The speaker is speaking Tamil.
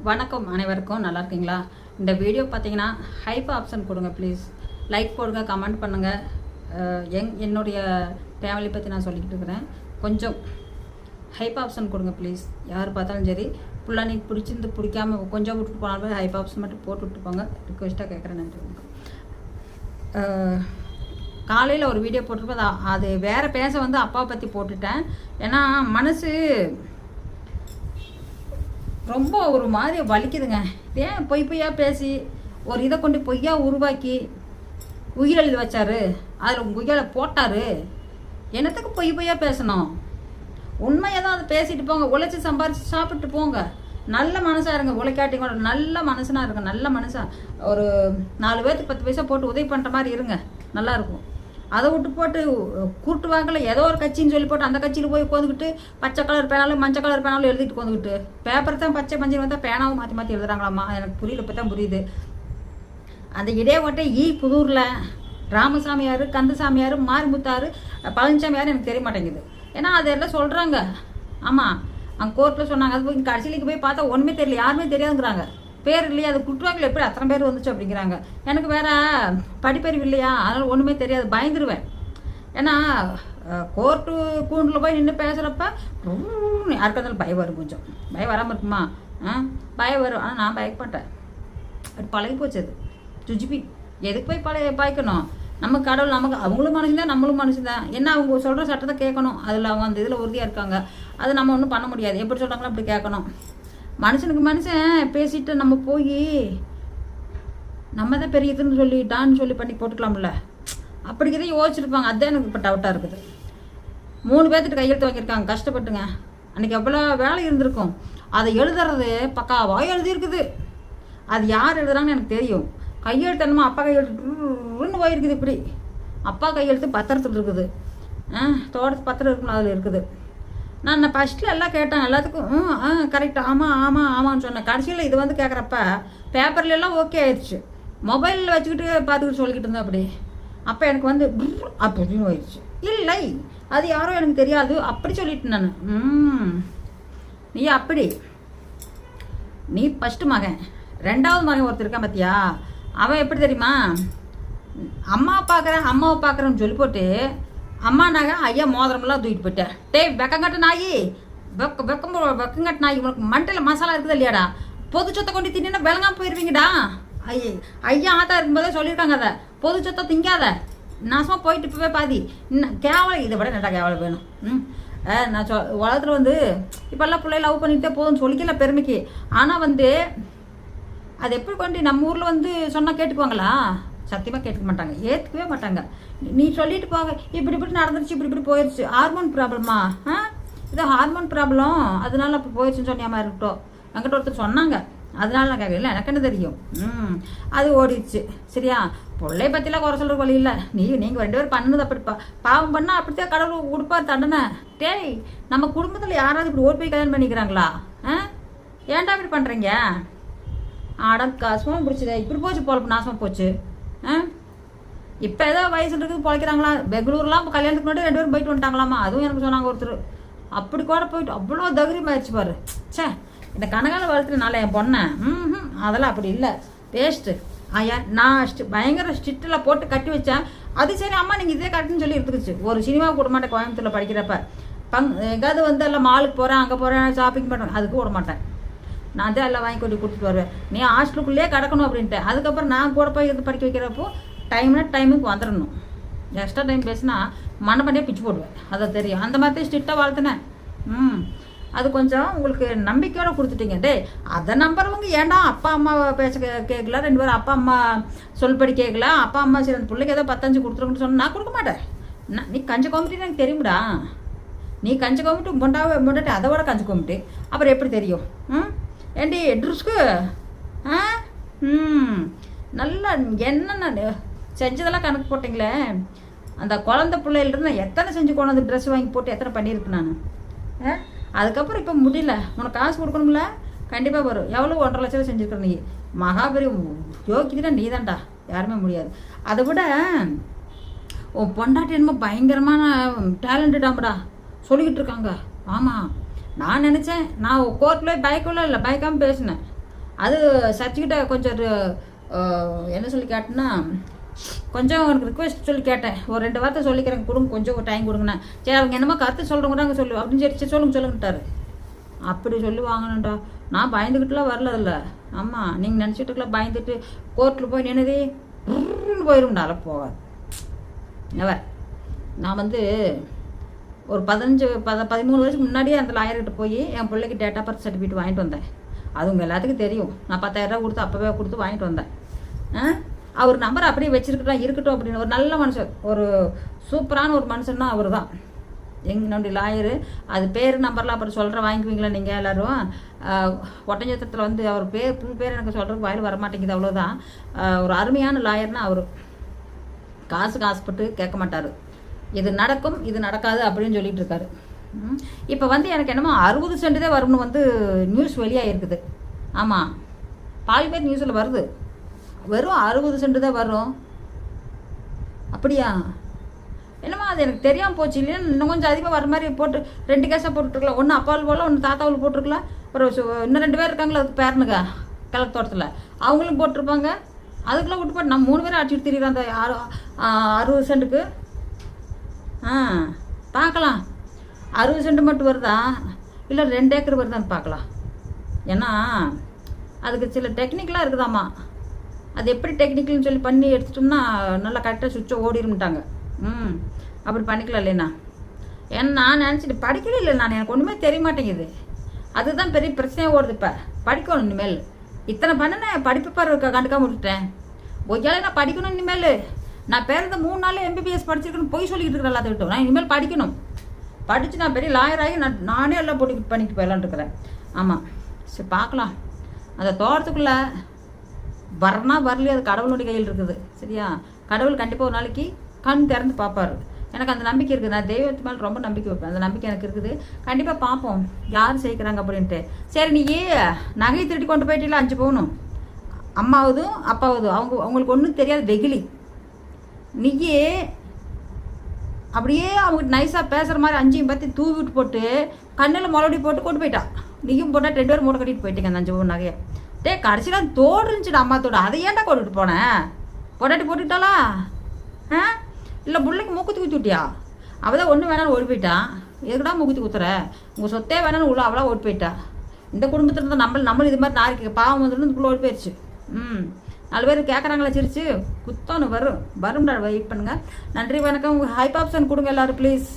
வணக்கம் அனைவருக்கும், நல்லா இருக்கீங்களா? இந்த வீடியோ பார்த்தீங்கன்னா ஹைப் ஆப்ஷன் கொடுங்க ப்ளீஸ். லைக் போடுங்க, கமெண்ட் பண்ணுங்கள். என்னுடைய ஃபேமிலி பற்றி நான் சொல்லிக்கிட்டு இருக்கிறேன். கொஞ்சம் ஹைப் ஆப்ஷன் கொடுங்க ப்ளீஸ். யார் பார்த்தாலும் சரி, ஃபுல்லாக நீங்கள் பிடிச்சிருந்து பிடிக்காம கொஞ்சம் விட்டுட்டு போனாலும் ஹைப் ஆப்ஷன் மட்டும் போட்டு விட்டு போங்க. ரிக்வெஸ்ட்டாக கேட்குறேன். நன்றி. காலையில் ஒரு வீடியோ போட்டிருப்பேன். அது வேறு பேச வந்து அப்பாவை பற்றி போட்டுட்டேன். ஏன்னா மனசு ரொம்ப ஒரு மாதிரி வலிக்குதுங்க. ஏன் பொய்யா பேசி ஒரு இதை கொண்டு பொய்யா உருவாக்கி உயிர் எழுதி வச்சாரு, அதில் உயிரை போட்டார். என்னத்துக்கு பொய்யா பேசணும்? உண்மையாக தான் அதை பேசிட்டு போங்க. உழைச்சி சம்பாரிச்சு சாப்பிட்டு போங்க. நல்ல மனசாக இருங்க. உழைக்காட்டி கூட நல்ல மனுஷனாக இருங்க. நல்ல மனுஷன் ஒரு 4 பேர்த்துக்கு 10 பைசா போட்டு உதவி பண்ணுற மாதிரி இருங்க. நல்லாயிருக்கும். அதை விட்டு போட்டு கூட்டு வாங்கல ஏதோ ஒரு கட்சின்னு சொல்லி போட்டு அந்த கட்சியில் போய் உட்காந்துக்கிட்டு பச்சை கலர் பேனாலும் மஞ்சள் கலர் பேனாலும் எழுதிட்டு உட்காந்துக்கிட்டு பேப்பர் தான் பச்சை மஞ்சள் வந்தால் பேனாவும் மாற்றி மாற்றி எழுதுறாங்களாம்மா. எனக்கு புரியல. இப்போ தான் புரியுது. அந்த இடையோட்டை புதூரில் ராமசாமியார், கந்தசாமியார், மாரிமுத்தார், பழனிசாமியார் எனக்கு தெரிய மாட்டேங்குது. ஏன்னா அதெல்லாம் சொல்கிறாங்க. ஆமாம், அங்கே கோர்ட்டில் சொன்னாங்க. அது போய் கடைசியிலுக்கு போய் பார்த்தா ஒன்றுமே தெரியல, யாருமே தெரியாதுங்கிறாங்க. பேர் இல்லையா, அது குட்டுவாக்கில் எப்படி அத்தனை பேர் வந்துச்சு அப்படிங்கிறாங்க. எனக்கு வேற படிப்பறிவு இல்லையா, அதனால் ஒன்றுமே தெரியாது. பயந்துருவேன். ஏன்னா கோர்ட்டு கூண்டில் போய் நின்று பேசுகிறப்ப யாருக்கு இருந்தாலும் பயம் வரும். கொஞ்சம் பயம் வராமல் இருக்குமா? பயம் வரும். ஆனால் நான் பயக்க மாட்டேன். அது பழகி போச்சு. அது சுஜிபி. எதுக்கு போய் பாய்க்கணும்? நம்ம கடவுள், நமக்கு அவங்களும் மனுஷன், நம்மளும் மனுஷன் தான். என்ன அவங்க சொல்கிற சட்டத்தை கேட்கணும். அதில் அவங்க அந்த இதில் உறுதியாக இருக்காங்க. அது நம்ம ஒன்றும் பண்ண முடியாது. எப்படி சொல்கிறாங்களோ அப்படி கேட்கணும். மனுஷனுக்கு மனுஷன் பேசிட்டு நம்ம போய் நம்ம தான் பெரிய இதுன்னு சொல்லிட்டான்னு சொல்லி பண்ணி போட்டுக்கலாம்ல. அப்படிங்கிறத யோசிச்சிருப்பாங்க. அதுதான் எனக்கு இப்போ டவுட்டாக இருக்குது. 3 பேர்த்துட்டு கையெழுத்து வாங்கியிருக்காங்க கஷ்டப்பட்டுங்க. அன்றைக்கி எவ்வளோ வேலை இருந்திருக்கும். அதை எழுதுறது பக்காவாக எழுதியிருக்குது. அது யார் எழுதுறாங்கன்னு எனக்கு தெரியும். கையெழுத்து என்னமோ அப்பா கையெழுத்துன்னு போயிருக்குது. இப்படி அப்பா கையெழுத்து பத்திரத்தில் இருக்குது. தோட்டத்து பத்திரம் இருக்குன்னு அதில் இருக்குது. நான் ஃபஸ்ட்டில் எல்லாம் கேட்டேன். எல்லாத்துக்கும் கரெக்ட், ஆமான்னு சொன்னேன். கடைசியில் இது வந்து கேட்குறப்ப பேப்பர்லாம் ஓகே ஆயிடுச்சு. மொபைலில் வச்சுக்கிட்டு பார்த்துக்கிட்டு சொல்லிக்கிட்டு இருந்தேன். அப்படி அப்போ எனக்கு வந்து அப்படின்னு போயிடுச்சு. இல்லை, அது யாரோ எனக்கு தெரியாது அப்படி சொல்லிட்டு நான். நீ அப்படி நீ ஃபஸ்ட்டு மகன், 2வது மகன் ஒருத்தர் இருக்கான் பார்த்தியா? அவன் எப்படி தெரியுமா? அம்மாவை பார்க்குறேன்னு சொல்லி போட்டு அம்மா நாங்க ஐயா மோதிரமெல்லாம் தூக்கிட்டு போயிட்டேன். வெக்கங்கட்ட நாயி, வெக்கங்கட்ட நாயி, உனக்கு மண்டையில் மசாலா இருக்குது இல்லையாடா? பொது சொத்தை கொண்டு தின்னா விளங்காம போயிடுவீங்கடா. ஐயா ஆத்தா இருக்கும்போதே சொல்லியிருக்காங்க. அதை பொது சொத்தை திங்காத, நாசமாக போயிட்டு இப்போவே பாதி. இன்னும் கேவலம், இதை விட நல்லா கேவலம் வேணும். நான் உலகத்தில் வந்து இப்போல்லாம் பிள்ளை லவ் பண்ணிகிட்டே போதும்னு சொல்லிக்கல பெருமைக்கு. ஆனால் வந்து அது எப்படி கொண்டு நம்ம ஊரில் வந்து சொன்னால் கேட்டுக்குவாங்களா? சத்தியமாக கேட்க மாட்டாங்க, ஏற்றுக்கவே மாட்டாங்க. நீ சொல்லிட்டு போங்க, இப்படி நடந்துருச்சு, இப்படி போயிடுச்சு. ஹார்மோன் ப்ராப்ளமா? இது ஹார்மோன் ப்ராப்ளம், அதனால அப்போ போயிடுச்சுன்னு சொன்னியாமா இருக்கட்டும். என்கிட்ட ஒருத்தர் சொன்னாங்க. அதனால நான் கேட்கல, எனக்கு என்ன தெரியும். அது ஓடிடுச்சு. சரியா? பிள்ளைய பற்றிலாம் குறை சொல்கிற வழி இல்லை. நீங்கள் 2 பேரும் பண்ணது அப்படி பாவம் பண்ணால் அப்படித்தான் கடவுள் கொடுப்பார் தண்டனை. நம்ம குடும்பத்தில் யாராவது இப்படி ஓடி போய் கல்யாணம் பண்ணிக்கிறாங்களா? ஏன்டா இப்படி பண்ணுறீங்க? காசுமாக பிடிச்சதே இப்படி போச்சு, பொழப்பு நாசமாக போச்சு. இப்போ ஏதோ வயசு இருக்குது பொழைக்கிறாங்களா? பெங்களூர்லாம் இப்போ கல்யாணத்துக்கு முன்னாடி 2 பேரும் போயிட்டு வந்துட்டாங்களாமா. அதுவும் எனக்கு சொன்னாங்க ஒருத்தர். அப்படி கூட போயிட்டு அவ்வளோ தைரியமாகிடுச்சு பாரு. இந்த கனகால வளர்த்துனால என் பொண்ணை அதெல்லாம் அப்படி இல்லை, வேஸ்ட்டு. நான் பயங்கர ஸ்ட்ரிக்டில் போட்டு கட்டி வச்சேன். அது சரி அம்மா நீங்கள் இதே கட்டுன்னு சொல்லி எடுத்துக்கிச்சு. ஒரு சினிமா கூட மாட்டேன். கோயம்புத்தூரில் படிக்கிறப்ப எங்காவது வந்து எல்லாம் மாலுக்கு போகிறேன், அங்கே போகிறேன், ஷாப்பிங் பண்ணுறேன், அதுக்கு விட மாட்டேன். நான் தான் எல்லாம் வாங்கி கொண்டு கொடுத்துட்டு வருவேன். நீ ஹாஸ்டலுக்குள்ளேயே கிடக்கணும் அப்படின்ட்டு. அதுக்கப்புறம் நான் கூட போய் இருந்து படிக்க வைக்கிறப்போ டைமுக்கு வந்துடணும். எக்ஸ்ட்ரா டைம் பேசினா மனப்படியே பிச்சு போடுவேன். அதை தெரியும். அந்த மாதிரி ஸ்ட்ரிக்டாக வளர்த்துனேன். அது கொஞ்சம் உங்களுக்கு நம்பிக்கையோடு கொடுத்துட்டீங்க. அதை நம்புறவங்க ஏன்டா அப்பா அம்மா பேச கேட்கல, 2 பேரும் அப்பா அம்மா சொல்படி கேட்கல, அப்பா அம்மா சரி அந்த பிள்ளைக்கு ஏதோ 10-5 கொடுத்துருங்கன்னு சொன்னால் நான் கொடுக்க மாட்டேன். நீ கஞ்சி கோமிட்டு எனக்கு தெரியும்டா. நீ கஞ்சி கோமிட்டு முண்டாட்டி அதை விட கஞ்சி கோமிட்டு அப்புறம் எப்படி தெரியும்? ஏண்டி ட்ரெஸ்க்கு நல்லா என்னென்ன செஞ்சதெல்லாம் கணக்கு போட்டிங்களே. அந்த குழந்த பிள்ளையிலிருந்து நான் எத்தனை செஞ்சு கொண்டாந்து ட்ரெஸ் வாங்கி போட்டு எத்தனை பண்ணியிருக்கேன் நான். அதுக்கப்புறம் இப்போ முடியல. உனக்கு காசு கொடுக்கணும்ல, கண்டிப்பாக வரும். எவ்வளோ 1.5 லட்சம் செஞ்சுருக்குற நீ. மகாபெரிய யோகிக்கிட்டா நீ தான்டா, யாருமே முடியாது. அதை விட உன் பொண்டாட்டி என்னமோ பயங்கரமான டேலண்டடாம்படா சொல்லிக்கிட்டு இருக்காங்க. ஆமாம், நான் நினச்சேன் நான் கோர்ட்டில் பயக்கெல்லாம் இல்லை, பயக்காமல் பேசினேன். அது சர்ச்சுக்கிட்ட கொஞ்சம் என்ன சொல்லி கேட்டேன்னா, கொஞ்சம் உனக்கு ரிக்வெஸ்ட் சொல்லி கேட்டேன், ஒரு 2 வார்த்தை சொல்லிக்கிறேன், கொடுங்க, கொஞ்சம் ஒரு டைம் கொடுங்கண்ணா. சரி அவங்க என்னமோ கருத்து சொல்கிறவங்க சொல்லு அப்படின்னு சரி சொல்லுங்கட்டாரு. அப்படி சொல்லி வாங்கணுன்டா. நான் பயந்துக்கிட்டுலாம் வரல அதில். ஆமாம், நீங்கள் நினச்சிட்டுக்கலாம் பயந்துட்டு கோர்ட்டில் போய் நின்னதே போயிடும்டால போவார். நெவர். நான் வந்து ஒரு 13 வருஷத்துக்கு முன்னாடியே அந்த லாயர்கிட்ட போய் என் பிள்ளைக்கு டேட் ஆஃப் பர்த் சர்டிஃபிகேட் வாங்கிட்டு வந்தேன். அது உங்கள் எல்லாத்துக்கும் தெரியும். நான் 10,000 ரூபா கொடுத்து அப்போவே கொடுத்து வாங்கிட்டு வந்தேன். அவர் நம்பர் அப்படியே இருக்கட்டும் அப்படின்னு ஒரு நல்ல மனுஷன், ஒரு சூப்பரான ஒரு மனுஷன்னா அவர் தான் என்னுடைய லாயரு. அது பேர் நம்பர்லாம் அப்புறம் சொல்கிற வாங்கிக்குவீங்களா நீங்கள் எல்லோரும். ஒட்டஞ்சத்திரத்தில் வந்து அவர் புது பேர் எனக்கு சொல்கிறதுக்கு வாயில் வரமாட்டேங்குது, அவ்வளோதான். ஒரு அருமையான லாயர்னா அவர் காசுக்கு ஆசைப்பட்டு கேட்க மாட்டார். இது நடக்கும் இது நடக்காது அப்படின்னு சொல்லிட்டு இருக்காரு. இப்போ வந்து எனக்கு என்னமோ 60 சென்ட் தான் வரும்னு வந்து நியூஸ் வெளியாக இருக்குது. ஆமாம், பாலிமர் நியூஸில் வருது, வெறும் 60 சென்ட் தான் வரும். அப்படியா? என்னம்மா அது எனக்கு தெரியாமல் போச்சு. இல்லையா இன்னும் கொஞ்சம் அதிகமாக வர மாதிரி போட்டு 2 கேஸாக போட்டுருக்கலாம். ஒன்று அப்பாவில் போல, ஒன்று தாத்தாவில் போட்டிருக்கலாம். அப்புறம் இன்னும் 2 பேர் இருக்காங்களா அதுக்கு பேரனுங்க கிழக்கு தோட்டத்தில், அவங்களும் போட்டிருப்பாங்க. அதுக்குள்ளே விட்டு போட்டு நம்ம 3 பேரும் அடிச்சுட்டு திரிகிறோம் அந்த 60 சென்ட்டுக்கு. பார்க்கலாம் 60 சென்ட் மட்டும் வருதா இல்லை 2 ஏக்கர் வருதான்னு பார்க்கலாம். ஏன்னா அதுக்கு சில டெக்னிக்கலாக இருக்குதாம்மா. அது எப்படி டெக்னிக்கல்னு சொல்லி பண்ணி எடுத்துட்டோம்னா நல்லா கரெக்டாக சுவிட்சை ஓடிருந்துட்டாங்க. அப்படி பண்ணிக்கலாம் இல்லைண்ணா. ஏன்னா நான் நினச்சிட்டு படிக்கவே இல்லை, நான் எனக்கு ஒன்றுமே தெரிய மாட்டேங்குது. அதுதான் பெரிய பிரச்சனையாக ஓடுது. இப்போ படிக்கணும் இனிமேல். இத்தனை பண்ணினேன், படிப்பு பாரு கண்டுக்காம விட்டுட்டேன். ஒய்யாலே நான் படிக்கணும் இனிமேல். நான் பிறந்த 3 நாள் MBBS படிச்சிருக்கேன்னு போய் சொல்லிக்கிட்டு இருக்கிறேன் எல்லாத்துக்கிட்டும். நான் இனிமேல் படிக்கணும், படித்து நான் பெரிய லாயராகி நானே எல்லாம் பண்ணிட்டு போயிடலான் இருக்கிறேன். ஆமாம், சரி பார்க்கலாம். அந்த தோட்டத்துக்குள்ளே வரலையே, அது கடவுளுடைய கையில் இருக்குது. சரியா? கடவுள் கண்டிப்பாக ஒரு நாளைக்கு கண் திறந்து பார்ப்பாரு. எனக்கு அந்த நம்பிக்கை இருக்குது. நான் தெய்வத்து மேலே ரொம்ப நம்பிக்கை வைப்பேன். அந்த நம்பிக்கை எனக்கு இருக்குது. கண்டிப்பாக பார்ப்போம் யார் சேர்க்குறாங்க அப்படின்ட்டு. சரி, நீ நகையை திருடி கொண்டு போயிட்டீங்களா 5 பவுனும்? அம்மாவதும் அப்பாவதும் அவங்களுக்கு ஒன்றும் தெரியாது வெகிலி. நீயே அப்படியே அவங்ககிட்ட நைஸாக பேசுகிற மாதிரி 5 பற்றி தூவி விட்டு போட்டு கண்ணில் மறுபடி போட்டு கொண்டு போயிட்டா. நீயும் போட்டால் 2 பேரும் மூட்டை கட்டிட்டு போயிட்டீங்க அந்த 5 பவுன் நகையை. கடைசியில் தோடு இருந்துச்சுடா அம்மா தோடு. அதை ஏன்டா கொண்டுட்டு போனேன்? பொட்டாட்டி போட்டுக்கிட்டாளா? இல்லை பிள்ளைக்கு மூக்குத்தி ஊற்றி விட்டியா? அவள் தான் ஒன்று வேணாலும் ஓடி போயிட்டான். எதுக்குடா மூக்குத்தி ஊற்றுற? உங்கள் சொத்தே வேணாலும் உள்ள அவளாக ஓடி போயிட்டா. இந்த குடும்பத்தில் இருந்தால் நம்மளும் இது மாதிரி நாளைக்கு பாவம் வந்துருந்து ஓடி போயிடுச்சு. 4 பேர் கேட்குறாங்களா சிரிச்சு? குத்தோன்னு வரும்டா. வெயிட் பண்ணுங்கள். நன்றி, வணக்கம். உங்கள் ஹைப் ஆப்ஷன் கொடுங்க எல்லோரும் ப்ளீஸ்.